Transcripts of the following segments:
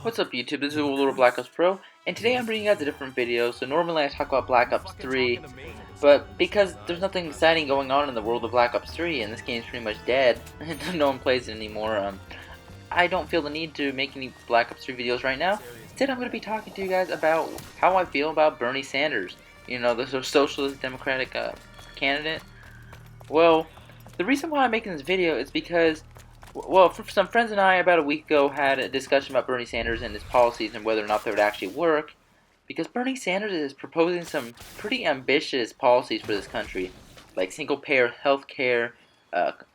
What's up YouTube, this is Little Black Ops Pro, and today I'm bringing you guys a different video. So normally I talk about Black Ops 3, but because there's nothing exciting going on in the world of Black Ops 3, and this game's pretty much dead, and no one plays it anymore, I don't feel the need to make any Black Ops 3 videos right now. Instead I'm going to be talking to you guys about how I feel about Bernie Sanders, you know, the socialist democratic candidate. Well, the reason why I'm making this video is because, well, some friends and I about a week ago had a discussion about Bernie Sanders and his policies and whether or not they would actually work, because Bernie Sanders is proposing some pretty ambitious policies for this country, like single-payer health care,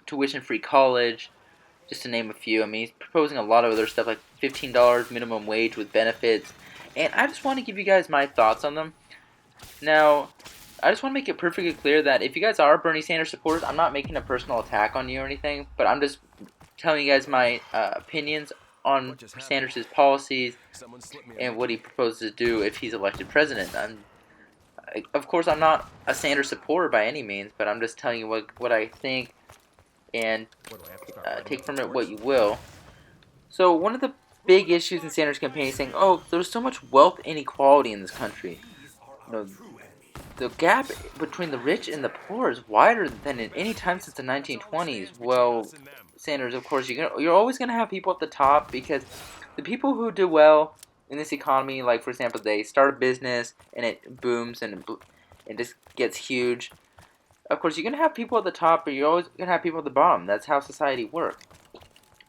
tuition-free college, just to name a few. I mean, he's proposing a lot of other stuff like $15 minimum wage with benefits, and I just want to give you guys my thoughts on them. Now, I just want to make it perfectly clear that if you guys are Bernie Sanders supporters, I'm not making a personal attack on you or anything, but I'm just telling you guys my opinions on Sanders' policies and what he proposes to do if he's elected president. Of course, I'm not a Sanders supporter by any means, but I'm just telling you what I think, and take from it what you will. So one of the big issues in Sanders' campaign is saying, oh, there's so much wealth inequality in this country. You know, the gap between the rich and the poor is wider than in any time since the 1920s. Well, Sanders, of course, you're always going to have people at the top, because the people who do well in this economy, like, for example, they start a business and it booms and it just gets huge. Of course, you're going to have people at the top, but you're always going to have people at the bottom. That's how society works.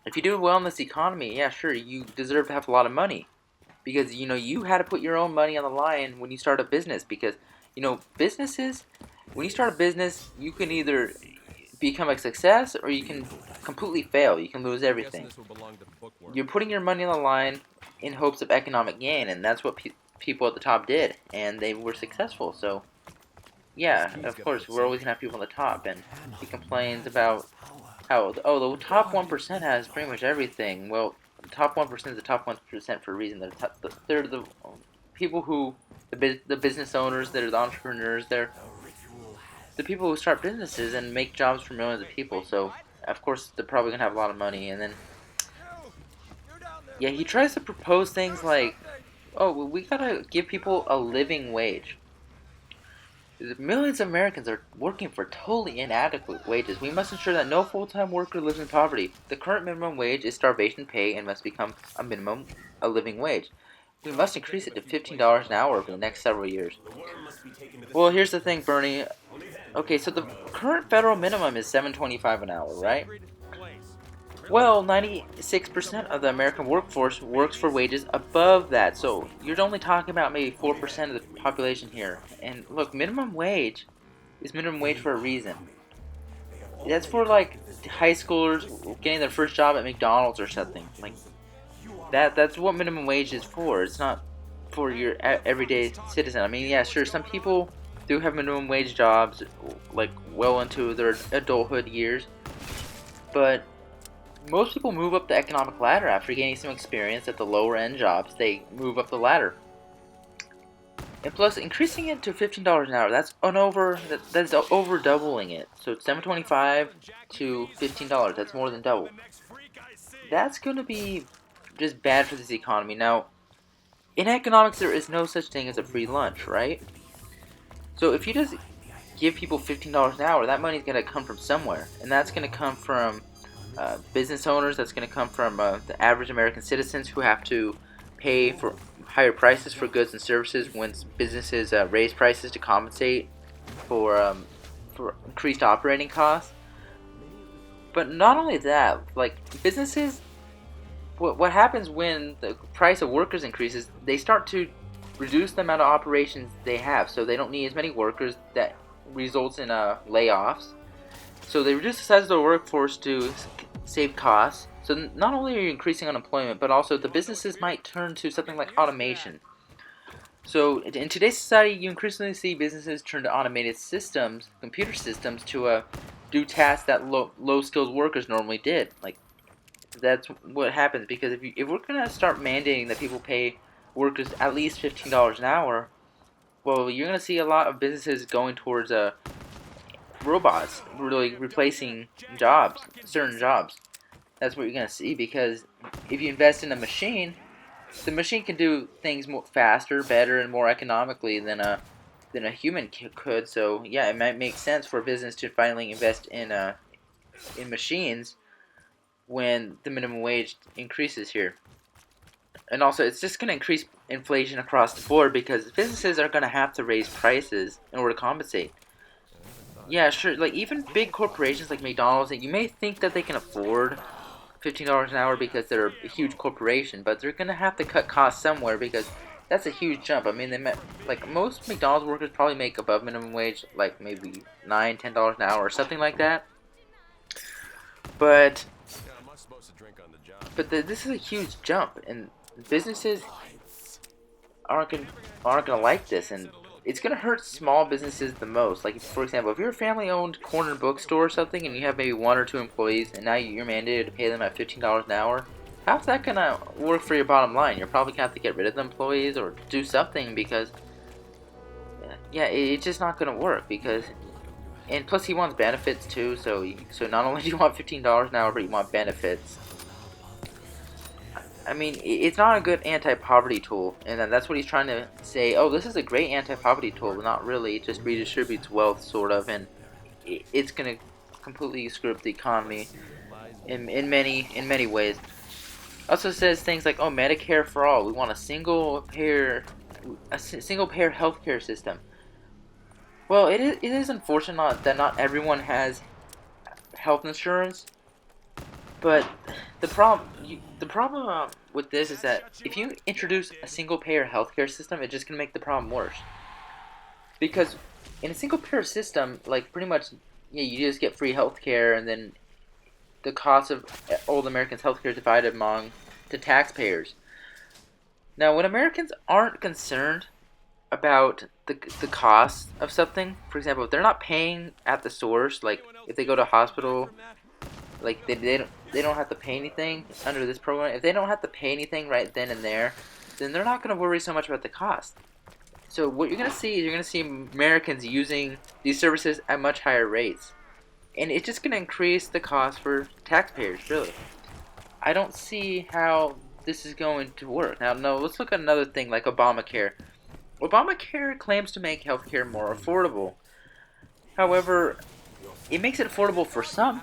If you do well in this economy, yeah, sure, you deserve to have a lot of money, because, you know, you had to put your own money on the line when you start a business, because, you know, businesses, when you start a business, you can either become a success or you can completely fail. You can lose everything. You're putting your money on the line in hopes of economic gain, and that's what people at the top did, and they were successful. So, yeah, of course, we're always going to have people on the top, and he complains about how, oh, the top 1% has pretty much everything. Well, the top 1% is the top 1% for a reason. They're the people who, the business owners, they're the entrepreneurs, they're the people who start businesses and make jobs for millions of people. So, of course, they're probably going to have a lot of money. And then, yeah, he tries to propose things like, oh, well, we got to give people a living wage. Millions of Americans are working for totally inadequate wages. We must ensure that no full-time worker lives in poverty. The current minimum wage is starvation pay and must become a living wage. We must increase it to $15 an hour over the next several years. Well, here's the thing, Bernie. Okay, so the current federal minimum is $7.25 an hour, right? Well, 96% of the American workforce works for wages above that, so you're only talking about maybe 4% of the population here. And look, minimum wage is minimum wage for a reason. That's for, like, high schoolers getting their first job at McDonald's or something. Like, that's what minimum wage is for. It's not for your everyday citizen. I mean, yeah, sure, some people do have minimum wage jobs, like, well into their adulthood years, but most people move up the economic ladder after gaining some experience at the lower end jobs. They move up the ladder. And plus, increasing it to $15 an hour, that's over doubling it. So it's $7.25 to $15. That's more than double. That's going to be just bad for this economy. Now, in economics, there is no such thing as a free lunch, right? So if you just give people $15 an hour, that money is going to come from somewhere, and that's going to come from business owners. That's going to come from the average American citizens who have to pay for higher prices for goods and services when businesses raise prices to compensate for increased operating costs. But not only that, like, businesses, what happens when the price of workers increases, they start to reduce the amount of operations they have, so they don't need as many workers. That results in layoffs. So they reduce the size of the workforce to save costs. So not only are you increasing unemployment, but also the businesses might turn to something like automation. So in today's society, you increasingly see businesses turn to automated systems, computer systems, to do tasks that low-skilled workers normally did. Like, that's what happens, because if we're gonna start mandating that people pay workers at least $15 an hour, well, you're gonna see a lot of businesses going towards robots really replacing jobs, certain jobs. That's what you're gonna see, because if you invest in a machine, the machine can do things more faster, better, and more economically than a human could. So yeah, it might make sense for a business to finally invest in machines when the minimum wage increases here. And also, it's just going to increase inflation across the board because businesses are going to have to raise prices in order to compensate. Yeah, sure. Like even big corporations like McDonald's, you may think that they can afford $15 an hour because they're a huge corporation, but they're gonna have to cut costs somewhere because that's a huge jump. I mean, like most McDonald's workers probably make above minimum wage, like maybe $9, $10 an hour or something like that. But this is a huge jump, and businesses aren't gonna like this, and it's gonna hurt small businesses the most. Like for example, if you're a family-owned corner bookstore or something, and you have maybe 1 or 2 employees, and now you're mandated to pay them at $15 an hour, how's that gonna work for your bottom line? You're probably gonna have to get rid of the employees or do something because, yeah, it's just not gonna work because. And plus, he wants benefits too. So not only do you want $15 an hour, but you want benefits. I mean, it's not a good anti-poverty tool, and that's what he's trying to say. Oh, this is a great anti-poverty tool, but not really. It just redistributes wealth, sort of, and it's gonna completely screw up the economy in many ways. Also says things like, oh, Medicare for all. We want a single payer healthcare system. Well, it is unfortunate that not everyone has health insurance. But the problem with this is that if you introduce a single payer healthcare system, it's just gonna make the problem worse. Because in a single payer system, like pretty much, yeah, you just get free healthcare, and then the cost of old Americans' healthcare is divided among the taxpayers. Now, when Americans aren't concerned about the cost of something, for example, if they're not paying at the source, like if they go to a hospital. Like they don't have to pay anything under this program. If they don't have to pay anything right then and there, then they're not going to worry so much about the cost. So what you're going to see is you're going to see Americans using these services at much higher rates, and it's just going to increase the cost for taxpayers. Really, I don't see how this is going to work. Now, no, let's look at another thing like Obamacare. Obamacare claims to make healthcare more affordable. However, it makes it affordable for some.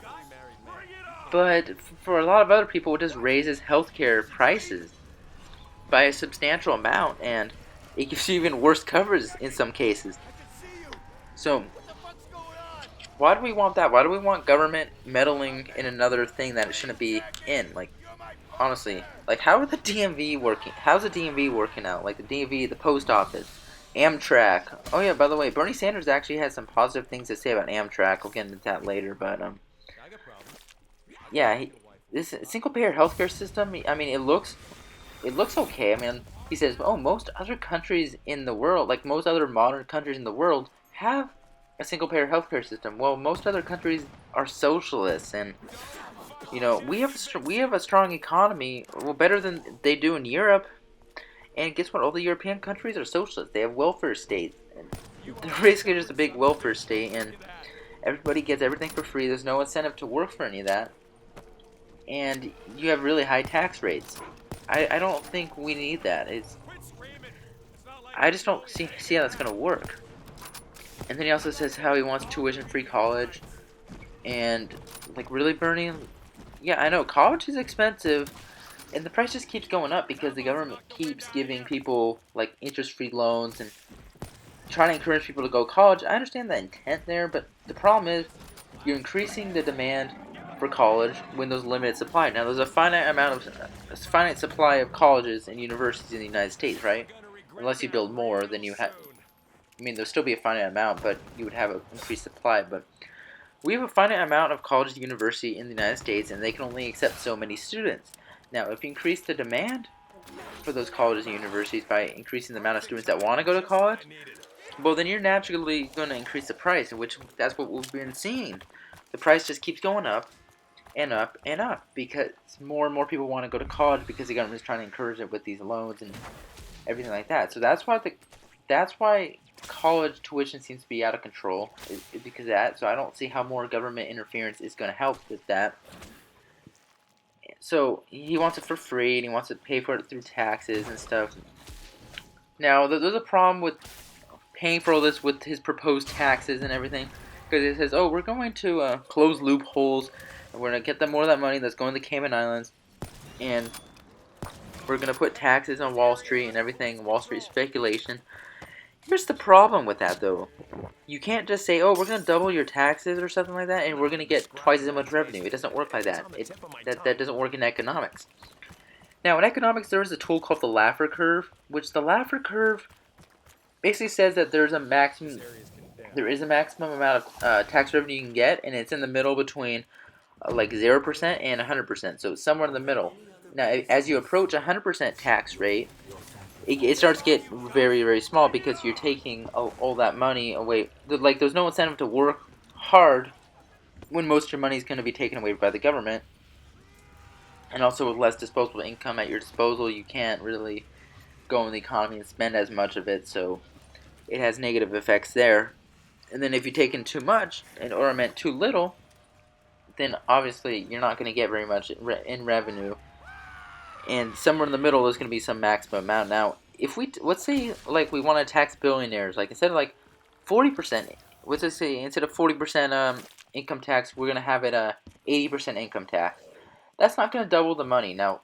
But for a lot of other people, it just raises healthcare prices by a substantial amount, and it gives you even worse coverage in some cases. So, why do we want that? Why do we want government meddling in another thing that it shouldn't be in? Like, honestly, like how are the DMV working? How's the DMV working out? Like the DMV, the post office, Amtrak. Oh yeah, by the way, Bernie Sanders actually has some positive things to say about Amtrak. We'll get into that later, but yeah, this single payer healthcare system. I mean, it looks okay. I mean, he says, oh, most other countries in the world, like most other modern countries in the world, have a single payer healthcare system. Well, most other countries are socialists, and we have a strong economy, well, better than they do in Europe. And guess what? All the European countries are socialists. They have welfare states. And they're basically just a big welfare state, and everybody gets everything for free. There's no incentive to work for any of that. And you have really high tax rates. I don't think we need that. I just don't see how that's gonna work. And then he also says how he wants tuition-free college, and like really, Bernie? Yeah, I know college is expensive, and the price just keeps going up because the government keeps giving people like interest-free loans and trying to encourage people to go to college. I understand the intent there, but the problem is you're increasing the demand for college when there's limited supply. Now there's a finite supply of colleges and universities in the United States, right? Unless you build more, then you have. I mean, there'll still be a finite amount, but you would have an increased supply. But we have a finite amount of college and university in the United States, and they can only accept so many students. Now, if you increase the demand for those colleges and universities by increasing the amount of students that want to go to college, well, then you're naturally going to increase the price, which that's what we've been seeing. The price just keeps going up and up and up because more and more people want to go to college because the government is trying to encourage it with these loans and everything like that. So that's why college tuition seems to be out of control, is because of that. So I don't see how more government interference is going to help with that. So he wants it for free, and he wants to pay for it through taxes and stuff. Now, there's a problem with paying for all this with his proposed taxes and everything, because it says, oh, we're going to close loopholes, and we're going to get them more of that money that's going to the Cayman Islands, and we're going to put taxes on Wall Street and everything, Wall Street speculation. Here's the problem with that, though. You can't just say, oh, we're going to double your taxes or something like that, and we're going to get twice as much revenue. It doesn't work like that. That doesn't work in economics. Now, in economics, there is a tool called the Laffer curve, which the Laffer curve basically says that there is a maximum amount of tax revenue you can get, and it's in the middle between like 0% and 100%. So it's somewhere in the middle. Now, as you approach 100% tax rate, it starts to get very, very small because you're taking all that money away. Like, there's no incentive to work hard when most of your money is going to be taken away by the government. And also with less disposable income at your disposal, you can't really go in the economy and spend as much of it, so it has negative effects there. And then if you take in too much, or meant too little, then obviously you're not going to get very much in revenue. And somewhere in the middle, there's going to be some maximum amount. Now, if let's say like we want to tax billionaires, like instead of like 40%, let's just say instead of 40% income tax, we're going to have it 80% income tax. That's not going to double the money. Now,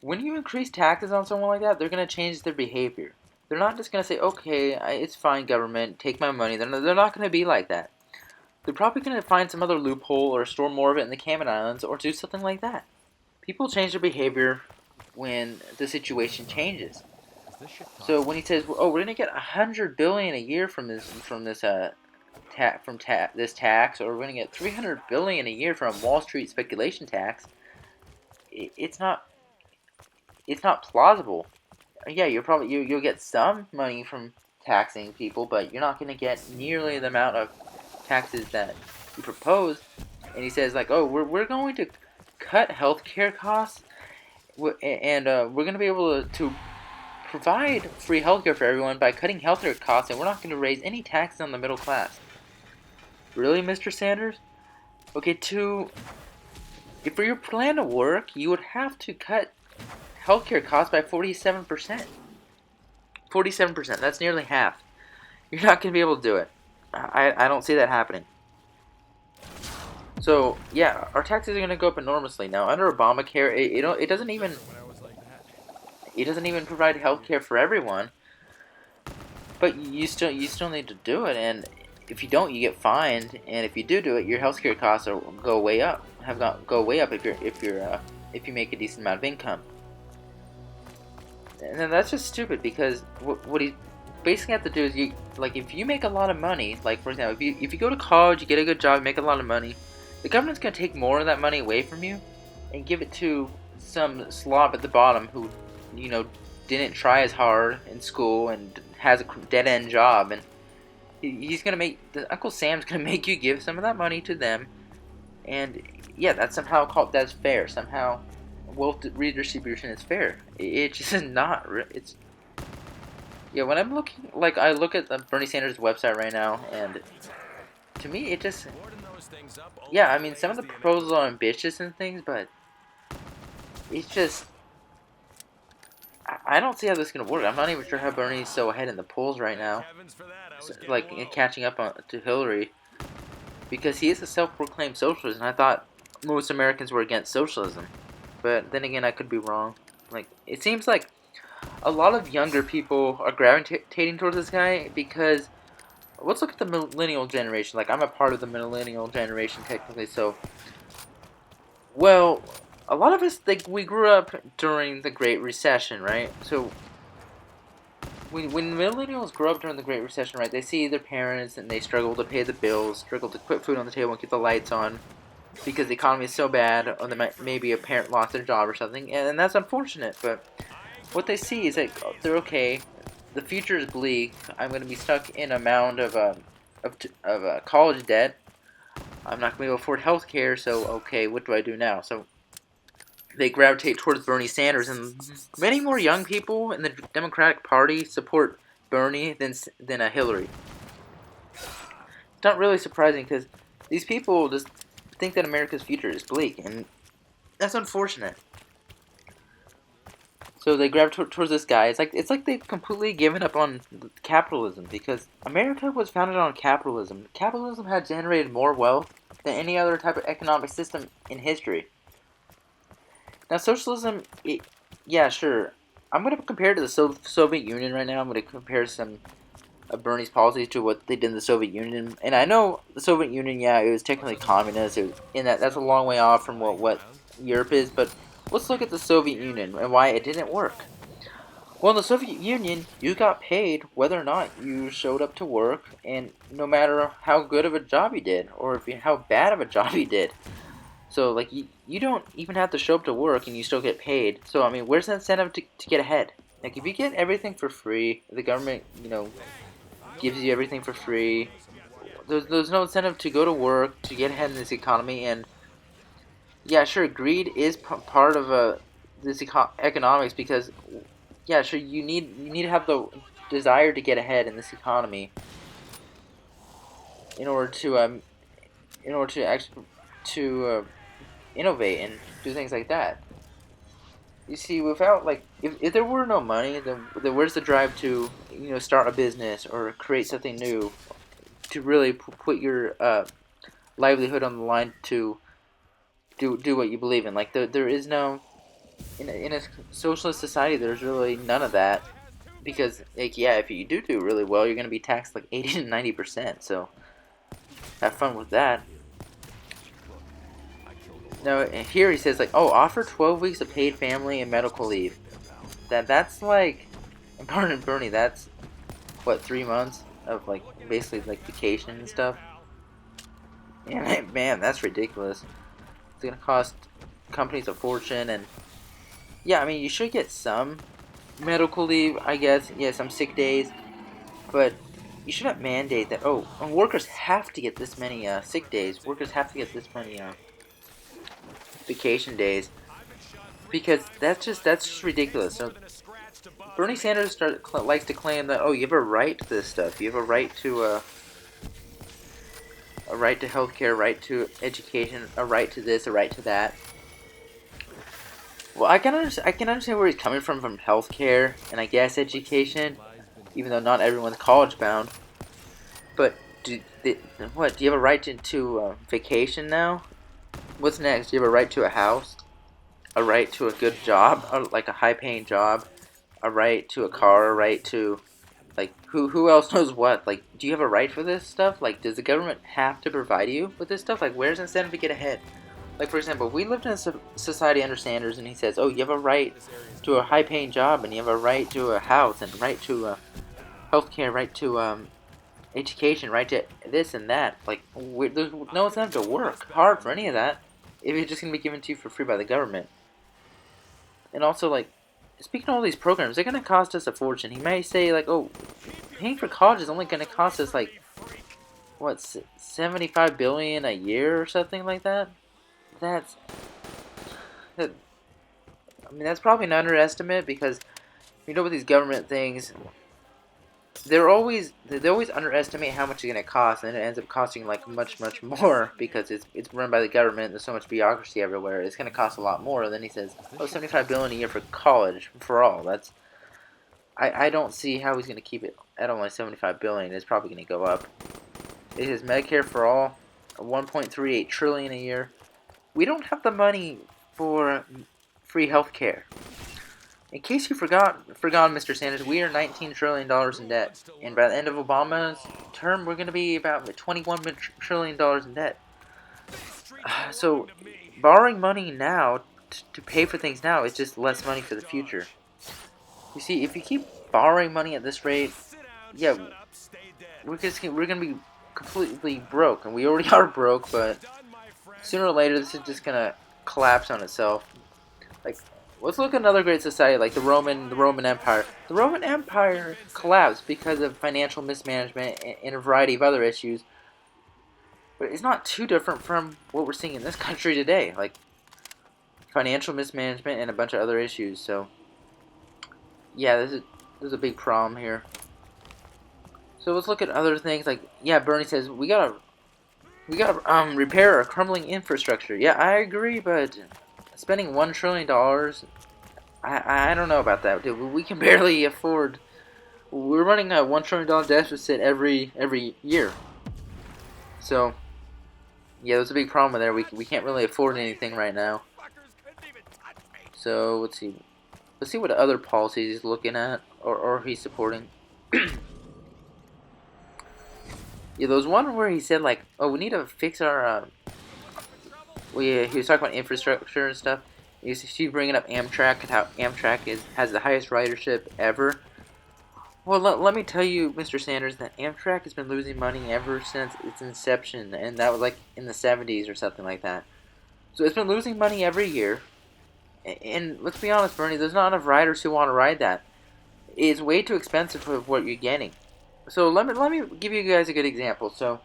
when you increase taxes on someone like that, they're going to change their behavior. They're not just going to say, okay, it's fine, government, take my money. They're not going to be like that. They're probably going to find some other loophole or store more of it in the Cayman Islands or do something like that. People change their behavior when the situation changes. So when he says, "Oh, we're gonna get $100 billion a year from this this tax, or we're gonna get $300 billion a year from Wall Street speculation tax," it's not plausible. Yeah, you'll get some money from taxing people, but you're not gonna get nearly the amount of taxes that you propose. And he says like, "Oh, we're going to cut healthcare costs, and we're going to be able to provide free healthcare for everyone by cutting healthcare costs, and we're not going to raise any taxes on the middle class." Really, Mr. Sanders? Okay, if for your plan to work, you would have to cut healthcare costs by 47%. 47%, that's nearly half. You're not going to be able to do it. I don't see that happening. So, yeah, our taxes are going to go up enormously. Now, under Obamacare, it doesn't even provide health care for everyone. But you still need to do it, and if you don't, you get fined. And if you do it, your healthcare costs will go way up. Go way up if you make a decent amount of income. And then that's just stupid, because what he basically have to do is if you make a lot of money, like for example, if you go to college, you get a good job, you make a lot of money, the government's gonna take more of that money away from you and give it to some slob at the bottom who, didn't try as hard in school and has a dead end job, and he's gonna Uncle Sam's gonna make you give some of that money to them, and yeah, that's fair. Somehow, wealth redistribution is fair. It just is not. Yeah, when I'm looking, I look at the Bernie Sanders website right now, and to me, it just, yeah, I mean, some of the proposals are ambitious and things, but it's just, I don't see how this is going to work. I'm not even sure how Bernie's so ahead in the polls right now, catching up to Hillary, because he is a self-proclaimed socialist, and I thought most Americans were against socialism, but then again, I could be wrong. It seems like a lot of younger people are gravitating towards this guy, because let's look at the millennial generation. I'm a part of the millennial generation technically, so, well, a lot of us, we grew up during the Great Recession, right? So when millennials grow up during the Great Recession, right, they see their parents and they struggle to pay the bills, struggle to put food on the table and keep the lights on because the economy is so bad, or maybe a parent lost their job or something, and that's unfortunate. But what they see is they're okay. The future is bleak. I'm going to be stuck in a mound of college debt. I'm not going to be able to afford health care, so okay, what do I do now? So they gravitate towards Bernie Sanders, and many more young people in the Democratic Party support Bernie than Hillary. It's not really surprising, because these people just think that America's future is bleak, and That's unfortunate. So they gravitate towards this guy. It's like they've completely given up on capitalism because America was founded on capitalism. Capitalism had generated more wealth than any other type of economic system in history. Now, socialism, yeah, sure. I'm gonna compare it to the Soviet Union right now. I'm gonna compare some of Bernie's policies to what they did in the Soviet Union. And I know the Soviet Union, yeah, it was technically communist. In that's a long way off from what Europe is. But let's look at the Soviet Union and why it didn't work. Well, in the Soviet Union, you got paid whether or not you showed up to work, and no matter how good of a job you did, or how bad of a job you did. So, like, you don't even have to show up to work, and you still get paid. So, I mean, where's the incentive to get ahead? Like, if you get everything for free, the government, gives you everything for free. There's no incentive to go to work to get ahead in this economy, and yeah, sure, greed is part of this economics because yeah, sure, you need to have the desire to get ahead in this economy in order to actually to innovate and do things like that. You see, without like if there were no money, then where's the drive to start a business or create something new to really put your livelihood on the line to do what you believe in. Like there is no in a socialist society. There's really none of that because like yeah, if you do really well, you're gonna be taxed like 80 to 90%. So have fun with that. Now here he says like oh offer 12 weeks of paid family and medical leave. That's like pardon Bernie. That's what 3 months of like basically like vacation and stuff. Yeah, man, that's ridiculous. It's gonna cost companies a fortune, and yeah, I mean you should get some medical leave, I guess. Yeah, some sick days, but you shouldn't mandate that. Oh, workers have to get this many sick days. Workers have to get this many vacation days because that's just ridiculous. So Bernie Sanders likes to claim that oh you have a right to this stuff. You have a right to healthcare, right to education, a right to this, a right to that. Well, I can understand where he's coming from healthcare and I guess education, even though not everyone's college bound. But what? Do you have a right to vacation now? What's next? Do you have a right to a house? A right to a good job, like a high-paying job? A right to a car? A right to like who else knows what? Like, do you have a right for this stuff? Like, does the government have to provide you with this stuff? Like, where's the incentive to get ahead? Like, for example, if we lived in a society under Sanders and he says, oh, you have a right to a high-paying job and you have a right to a house and right to healthcare, right to education, right to this and that. Like, there's no incentive to work hard for any of that if it's just going to be given to you for free by the government. And also, like, speaking of all these programs, they're going to cost us a fortune. He might say, like, oh, paying for college is only going to cost us, like, what, $75 billion a year or something like that? That's, that, I mean, that's probably an underestimate because, with these government things, they always underestimate how much it's going to cost, and it ends up costing like much more because it's run by the government. There's so much bureaucracy everywhere. It's going to cost a lot more. And then he says, "Oh, $75 billion a year for college for all." That's I don't see how he's going to keep it at only $75 billion. It's probably going to go up. It is Medicare for all, 1.38 trillion a year. We don't have the money for free health care. In case you forgot, Mr. Sanders, we are $19 trillion in debt. And by the end of Obama's term, we're going to be about $21 trillion in debt. So, borrowing money now to pay for things now is just less money for the future. You see, if you keep borrowing money at this rate, yeah, we're going to be completely broke. And we already are broke, but sooner or later, this is just going to collapse on itself. Like, let's look at another great society like the Roman Empire. The Roman Empire collapsed because of financial mismanagement and a variety of other issues. But it's not too different from what we're seeing in this country today, like financial mismanagement and a bunch of other issues. So, yeah, there's a big problem here. So let's look at other things like yeah, Bernie says we gotta repair our crumbling infrastructure. Yeah, I agree, but spending $1 trillion, I don't know about that, dude. We can barely afford. We're running a $1 trillion deficit every year. So, yeah, there's a big problem there. We can't really afford anything right now. So let's see. Let's see what other policies he's looking at or he's supporting. Yeah, there was one where he said like, oh, we need to fix our. He was talking about infrastructure and stuff. He's bringing up Amtrak and how Amtrak has the highest ridership ever. Well, let me tell you, Mr. Sanders, that Amtrak has been losing money ever since its inception, and that was like in the 70s or something like that. So it's been losing money every year. And let's be honest, Bernie, there's not enough riders who want to ride that. It's way too expensive for what you're getting. So let me give you guys a good example. So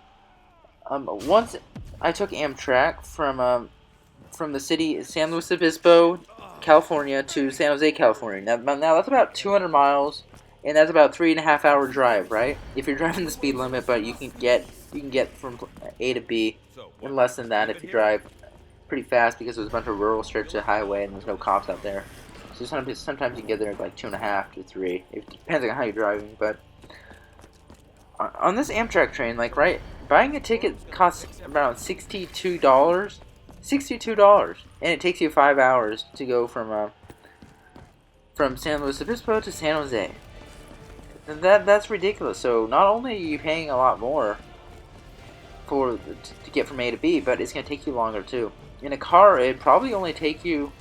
once I took Amtrak from the city San Luis Obispo, California to San Jose, California. Now that's about 200 miles, and that's about 3.5 hour drive, right? If you're driving the speed limit, but you can get from A to B in less than that if you drive pretty fast, because there's a bunch of rural stretches of highway and there's no cops out there. So sometimes you can get there like 2.5 to 3. It depends on how you're driving, but on this Amtrak train, like, right, buying a ticket costs about $62, and it takes you 5 hours to go from San Luis Obispo to San Jose. That's ridiculous. So not only are you paying a lot more to get from A to B, but it's going to take you longer too. In a car, it'd probably only take you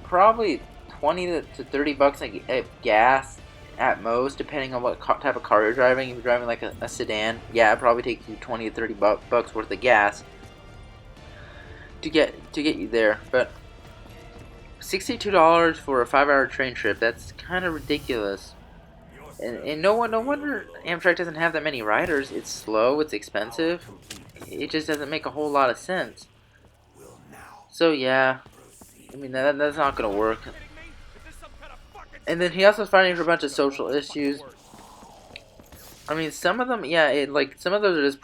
probably 20 to 30 bucks at gas at most, depending on what type of car you're driving. If you're driving like a sedan, yeah, it'd probably take you 20 to 30 bucks worth of gas to get you there. But $62 for a 5-hour train trip, that's kind of ridiculous. And no wonder Amtrak doesn't have that many riders. It's slow, it's expensive. It just doesn't make a whole lot of sense. So yeah, I mean that's not gonna work. And then he also is fighting for a bunch of social issues. I mean, some of them, yeah, some of those are just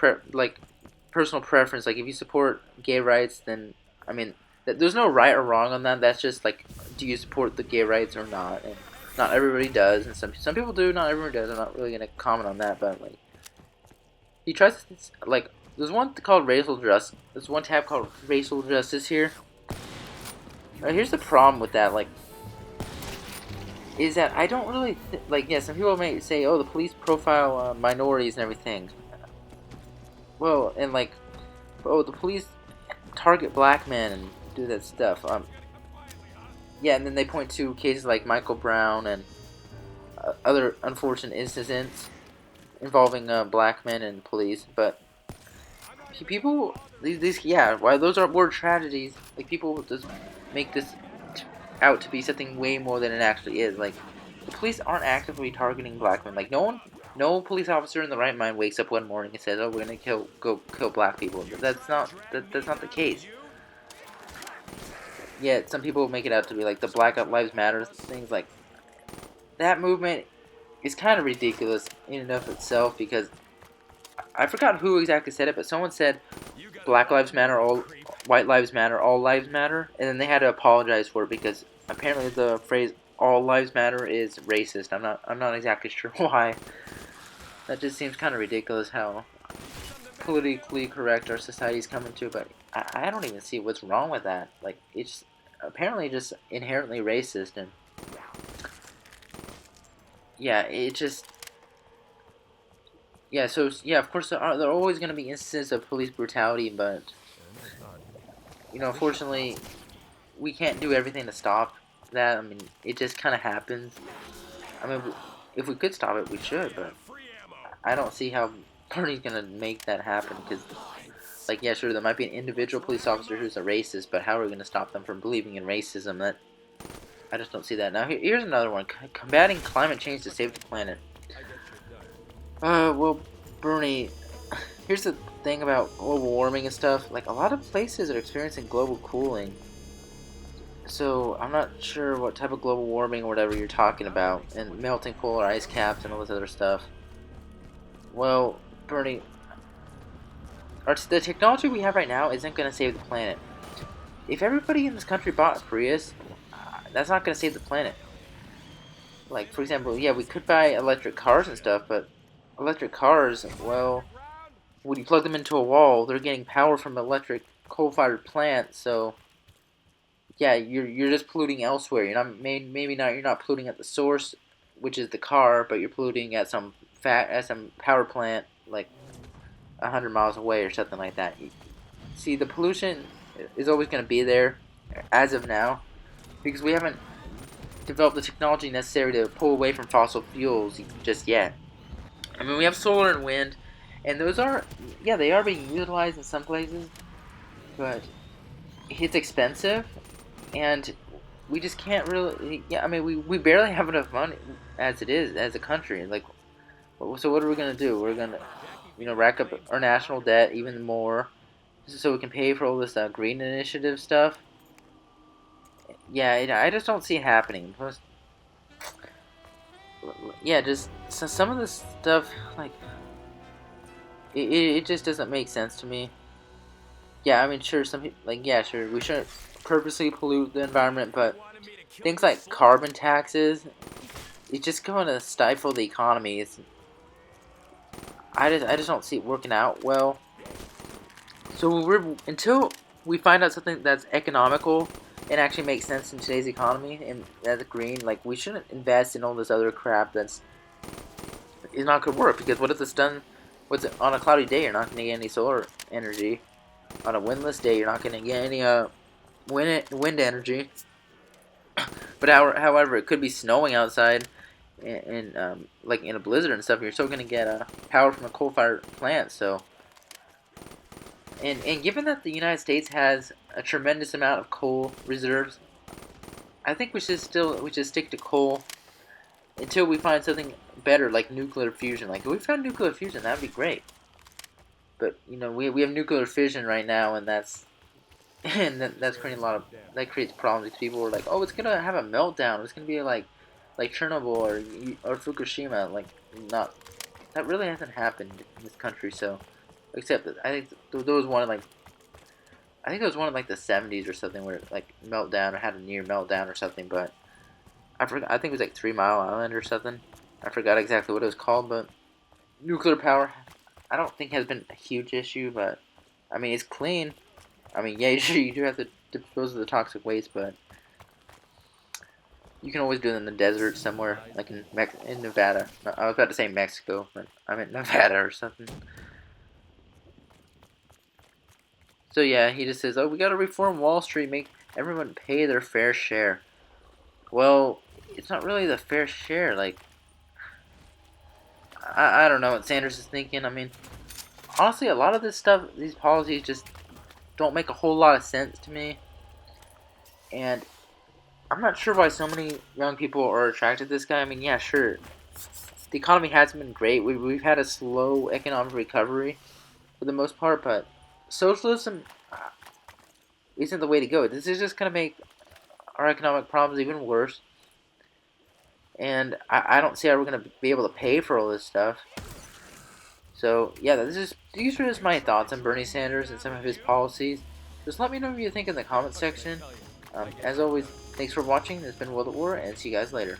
personal preference. Like if you support gay rights, then I mean, there's no right or wrong on that. That's just like, do you support the gay rights or not? And not everybody does, and some people do. Not everyone does. I'm not really gonna comment on that, but like, he tries to, like, there's one called racial justice. There's one tab called racial justice here. Here's the problem with that, like, is that I don't really like. Yeah, some people may say, oh, the police profile minorities and everything. Well, and like, oh, the police target black men and do that stuff. Yeah, and then they point to cases like Michael Brown and other unfortunate incidents involving black men and police. But people, while those are more tragedies, like, people just make this out to be something way more than it actually is. Like, the police aren't actively targeting black men. Like, no police officer in the right mind wakes up one morning and says, "Oh, we're gonna go kill black people." That's not the case. Yet some people make it out to be like the Black Lives Matter things. Like, that movement is kind of ridiculous in and of itself, because I forgot who exactly said it, but someone said Black Lives Matter, all white lives matter, all lives matter, and then they had to apologize for it because apparently the phrase "all lives matter" is racist. I'm not exactly sure why. That just seems kind of ridiculous how politically correct our society's coming to, but I don't even see what's wrong with that. Like, it's apparently just inherently racist, and yeah, it just, yeah, so yeah, of course there are always going to be instances of police brutality, but unfortunately we can't do everything to stop that. I mean, it just kind of happens. I mean, if we could stop it, we should, but I don't see how Bernie's gonna make that happen, because, like, yeah, sure, there might be an individual police officer who's a racist, but how are we gonna stop them from believing in racism? That, I just don't see that. Now, here's another one: combating climate change to save the planet. Well, Bernie, here's the thing about global warming and stuff. Like, a lot of places are experiencing global cooling. So, I'm not sure what type of global warming or whatever you're talking about, and melting polar ice caps and all this other stuff. Well, Bernie, the technology we have right now isn't going to save the planet. if everybody in this country bought a Prius, that's not going to save the planet. Like, for example, yeah, we could buy electric cars and stuff, but electric cars, well, when you plug them into a wall, they're getting power from electric coal-fired plants, so yeah, you're just polluting elsewhere. You're not maybe not you're not polluting at the source, which is the car, but you're polluting at some power plant like 100 miles away or something like that. See, the pollution is always going to be there as of now because we haven't developed the technology necessary to pull away from fossil fuels just yet. I mean, we have solar and wind, and those are, yeah, they are being utilized in some places, but it's expensive, and we just can't really, yeah, I mean, we barely have enough money as it is, as a country. Like, so what are we going to do? We're going to, rack up our national debt even more so we can pay for all this green initiative stuff. Yeah, I just don't see it happening. Plus, yeah, just some of this stuff, like, it just doesn't make sense to me. Yeah, I mean, sure, some people, like, yeah, sure, we shouldn't purposely pollute the environment, but things like carbon taxes, it's just going to stifle the economy. I just don't see it working out well. So until we find out something that's economical and actually makes sense in today's economy and that's green, like, we shouldn't invest in all this other crap that's is not going to work. Because what if it's done? On a cloudy day, you're not going to get any solar energy. On a windless day, you're not going to get any wind energy. But however, it could be snowing outside, and like in a blizzard and stuff. You're still going to get power from a coal-fired plant. So, and given that the United States has a tremendous amount of coal reserves, I think we should stick to coal until we find something better, like nuclear fusion. Like, if we found nuclear fusion, that'd be great. But we have nuclear fission right now, and that's that's creating that creates problems because people are like, oh, it's gonna have a meltdown. It's gonna be like Chernobyl or Fukushima. Like, not that really hasn't happened in this country. So, except that I think there was one like the 70s or something where it, like, meltdown or had a near meltdown or something. But I forgot. I think it was like 3 Mile Island or something. I forgot exactly what it was called. But nuclear power, I don't think has been a huge issue. But I mean, it's clean. I mean, yeah, sure, you do have to dispose of the toxic waste, but you can always do it in the desert somewhere, like in Nevada. No, I was about to say Mexico, but I meant Nevada or something. So yeah, he just says, oh, we gotta reform Wall Street, make everyone pay their fair share. Well, it's not really the fair share. Like, I don't know what Sanders is thinking. I mean, honestly, a lot of this stuff, these policies just don't make a whole lot of sense to me, and I'm not sure why so many young people are attracted to this guy. I mean, yeah, sure, the economy hasn't been great. We've had a slow economic recovery for the most part, but socialism isn't the way to go. This is just gonna make our economic problems even worse, and I don't see how we're gonna be able to pay for all this stuff. So yeah, these are just my thoughts on Bernie Sanders and some of his policies. Just let me know what you think in the comment section. As always, thanks for watching. This has been World at War, and see you guys later.